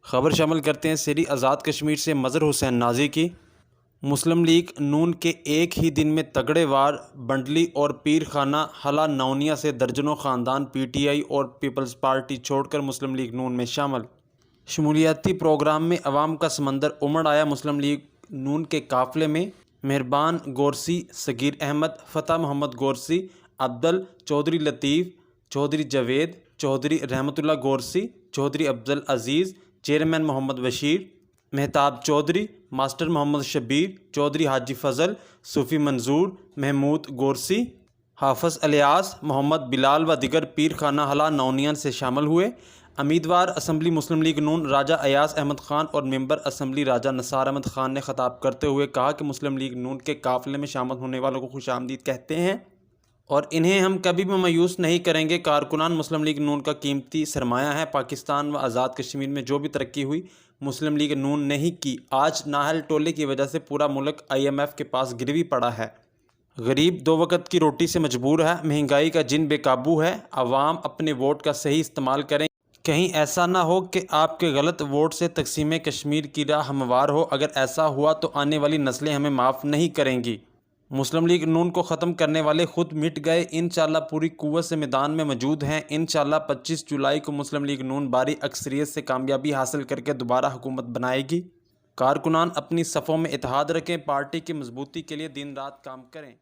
خبر شامل کرتے ہیں سری آزاد کشمیر سے مظہر حسین نازی کی۔ مسلم لیگ نون کے ایک ہی دن میں تگڑے وار بنڈلی اور پیر خانہ حلہ نونیا سے درجنوں خاندان پی ٹی آئی اور پیپلز پارٹی چھوڑ کر مسلم لیگ نون میں شامل۔ شمولیاتی پروگرام میں عوام کا سمندر امڑ آیا۔ مسلم لیگ نون کے قافلے میں مہربان گورسی، صغیر احمد، فتح محمد گورسی، افضل چودھری، لطیف چودھری، جاوید چودھری، رحمت اللہ گورسی، چودھری افضل عزیز، چیئرمین محمد بشیر، مہتاب چودھری، ماسٹر محمد شبیر، چودھری حاجی فضل، صوفی منظور، محمود گورسی، حافظ الیاس، محمد بلال و دیگر پیر خانہ حلہ نونیان سے شامل ہوئے۔ امیدوار اسمبلی مسلم لیگ نون راجہ ایاز احمد خان اور ممبر اسمبلی راجہ نثار احمد خان نے خطاب کرتے ہوئے کہا کہ مسلم لیگ نون کے قافلے میں شامل ہونے والوں کو خوش آمدید کہتے ہیں اور انہیں ہم کبھی بھی مایوس نہیں کریں گے۔ کارکنان مسلم لیگ نون کا قیمتی سرمایہ ہے۔ پاکستان و آزاد کشمیر میں جو بھی ترقی ہوئی مسلم لیگ نون نے ہی کی۔ آج نااہل ٹولے کی وجہ سے پورا ملک IMF کے پاس گروی پڑا ہے۔ غریب 2 وقت کی روٹی سے مجبور ہے۔ مہنگائی کا جن بے قابو ہے۔ عوام اپنے ووٹ کا صحیح استعمال کریں۔ کہیں ایسا نہ ہو کہ آپ کے غلط ووٹ سے تقسیم کشمیر کی راہ ہموار ہو۔ اگر ایسا ہوا تو آنے والی نسلیں ہمیں معاف نہیں کریں گی۔ مسلم لیگ نون کو ختم کرنے والے خود مٹ گئے۔ انشاءاللہ پوری قوت سے میدان میں موجود ہیں۔ انشاءاللہ 25 جولائی کو مسلم لیگ نون بھاری اکثریت سے کامیابی حاصل کر کے دوبارہ حکومت بنائے گی۔ کارکنان اپنی صفوں میں اتحاد رکھیں، پارٹی کی مضبوطی کے لیے دن رات کام کریں۔